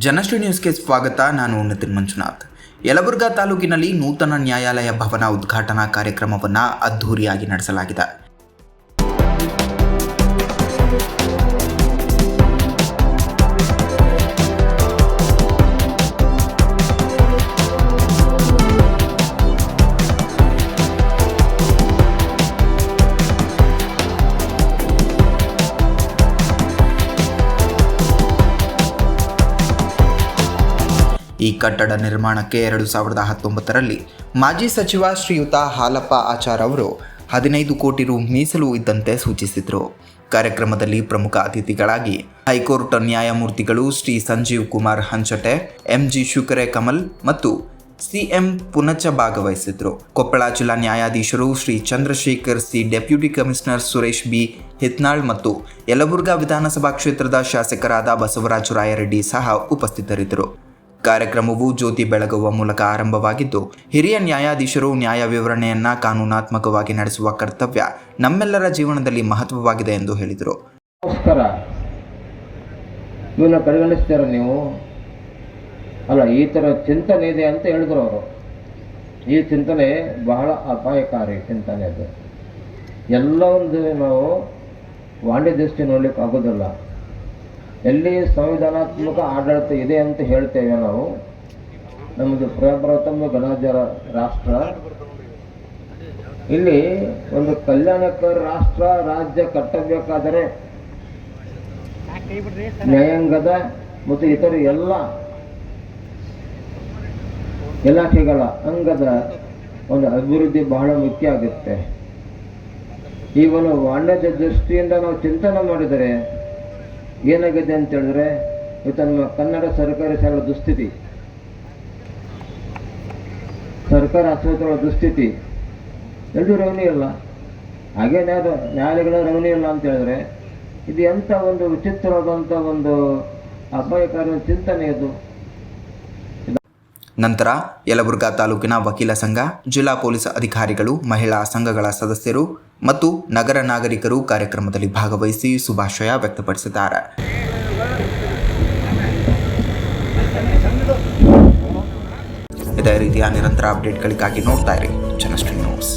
ಜನಶ್ರೀ ನ್ಯೂಸ್ಗೆ ಸ್ವಾಗತ. ನಾನು ನಿತಿನ್ ಮಂಜುನಾಥ್. ಯಲಬುರ್ಗಾ ತಾಲೂಕಿನಲ್ಲಿ ನೂತನ ನ್ಯಾಯಾಲಯ ಭವನ ಉದ್ಘಾಟನಾ ಕಾರ್ಯಕ್ರಮವನ್ನು ಅದ್ಧೂರಿಯಾಗಿ ನಡೆಸಲಾಗಿದೆ. ಈ ಕಟ್ಟಡ ನಿರ್ಮಾಣಕ್ಕೆ 2019ರಲ್ಲಿ ಮಾಜಿ ಸಚಿವ ಶ್ರೀಯುತ ಹಾಲಪ್ಪ ಆಚಾರ್ ಅವರು 15 ಕೋಟಿ ರು ಮೀಸಲು ಇದ್ದಂತೆ ಸೂಚಿಸಿದರು. ಕಾರ್ಯಕ್ರಮದಲ್ಲಿ ಪ್ರಮುಖ ಅತಿಥಿಗಳಾಗಿ ಹೈಕೋರ್ಟ್ ನ್ಯಾಯಮೂರ್ತಿಗಳು ಶ್ರೀ ಸಂಜೀವ್ ಕುಮಾರ್ ಹಂಚಟೆ, ಎಂಜಿ ಶುಕರೆ ಕಮಲ್ ಮತ್ತು ಸಿಎಂ ಪುನಚ ಭಾಗವಹಿಸಿದ್ರು. ಕೊಪ್ಪಳ ಜಿಲ್ಲಾ ನ್ಯಾಯಾಧೀಶರು Shri Chandrashekar C, deputy commissioner Suresh B Hitnal ಮತ್ತು ಯಲಬುರ್ಗಾ ವಿಧಾನಸಭಾ ಕ್ಷೇತ್ರದ ಶಾಸಕರಾದ ಬಸವರಾಜ ರಾಯರೆಡ್ಡಿ ಸಹ ಉಪಸ್ಥಿತರಿದ್ದರು. ಕಾರ್ಯಕ್ರಮವು ಜ್ಯೋತಿ ಬೆಳಗುವ ಮೂಲಕ ಆರಂಭವಾಗಿದ್ದು, ಹಿರಿಯ ನ್ಯಾಯಾಧೀಶರು ನ್ಯಾಯ ವಿವರಣೆಯನ್ನ ಕಾನೂನಾತ್ಮಕವಾಗಿ ನಡೆಸುವ ಕರ್ತವ್ಯ ನಮ್ಮೆಲ್ಲರ ಜೀವನದಲ್ಲಿ ಮಹತ್ವವಾಗಿದೆ ಎಂದು ಹೇಳಿದರು. ನಮಸ್ಕಾರ. ಇವನ್ನ ಪರಿಗಣಿಸ್ತೀರ ನೀವು? ಅಲ್ಲ, ಈ ಥರ ಚಿಂತನೆ ಇದೆ ಅಂತ ಹೇಳಿದ್ರು ಅವರು. ಈ ಚಿಂತನೆ ಬಹಳ ಅಪಾಯಕಾರಿ ಚಿಂತನೆ. ಅದು ಎಲ್ಲವೊಂದು ನಾವು ವಾಂಡ್ಯ ದೃಷ್ಟಿ ನೋಡ್ಲಿಕ್ಕೆ ಆಗೋದಿಲ್ಲ. ಎಲ್ಲಿ ಸಂವಿಧಾನಾತ್ಮಕ ಆಡಳಿತ ಇದೆ ಅಂತ ಹೇಳ್ತೇವೆ ನಾವು. ನಮ್ಮದು ಪ್ರಪ್ರಥಮ ಗಣರಾಜ್ಯ ರಾಷ್ಟ್ರ. ಇಲ್ಲಿ ಒಂದು ಕಲ್ಯಾಣಕರ ರಾಷ್ಟ್ರ ರಾಜ್ಯ ಕಟ್ಟಬೇಕಾದರೆ ನ್ಯಾಯಾಂಗದ ಮತ್ತು ಇತರ ಎಲ್ಲ ಇಲಾಖೆಗಳ ಅಂಗದ ಒಂದು ಅಭಿವೃದ್ಧಿ ಬಹಳ ಮುಖ್ಯ ಆಗುತ್ತೆ. ಈ ಒಂದು ವಾಣಿಜ್ಯ ದೃಷ್ಟಿಯಿಂದ ನಾವು ಚಿಂತನೆ ಮಾಡಿದರೆ ಏನಾಗಿದೆ ಅಂತ ಹೇಳಿದ್ರೆ, ಇವತ್ತು ನಮ್ಮ ಕನ್ನಡ ಸರ್ಕಾರಿ ಶಾಲೆಗಳ ದುಸ್ಥಿತಿ, ಸರ್ಕಾರ ಆಸ್ಪತ್ರೆಗಳ ದುಸ್ಥಿತಿ, ಎಲ್ಲೂ ರೆವೆನ್ಯೂ ಇಲ್ಲ. ಹಾಗೆ ನ್ಯಾಯಾಲಯಗಳ ರೆವೆನ್ಯೂ ಇಲ್ಲ ಅಂತ ಹೇಳಿದ್ರೆ ಇದು ಎಂಥ ಒಂದು ವಿಚಿತ್ರವಾದಂಥ ಒಂದು ಅಪಾಯಕಾರಿ ಚಿಂತನೆ ಇದು. ನಂತರ ಯಲಬುರ್ಗಾ ತಾಲೂಕಿನ ವಕೀಲ ಸಂಘ, ಜಿಲ್ಲಾ ಪೊಲೀಸ್ ಅಧಿಕಾರಿಗಳು, ಮಹಿಳಾ ಸಂಘಗಳ ಸದಸ್ಯರು ಮತ್ತು ನಗರ ನಾಗರಿಕರು ಕಾರ್ಯಕ್ರಮದಲ್ಲಿ ಭಾಗವಹಿಸಿ ಶುಭಾಶಯ ವ್ಯಕ್ತಪಡಿಸಿದ್ದಾರೆ. ಇದೇ ರೀತಿಯ ನಿರಂತರ ಅಪ್ಡೇಟ್ಗಳಿಗಾಗಿ ನೋಡ್ತಾ ಇರಿ ಜನಶ್ರೀ ನ್ಯೂಸ್.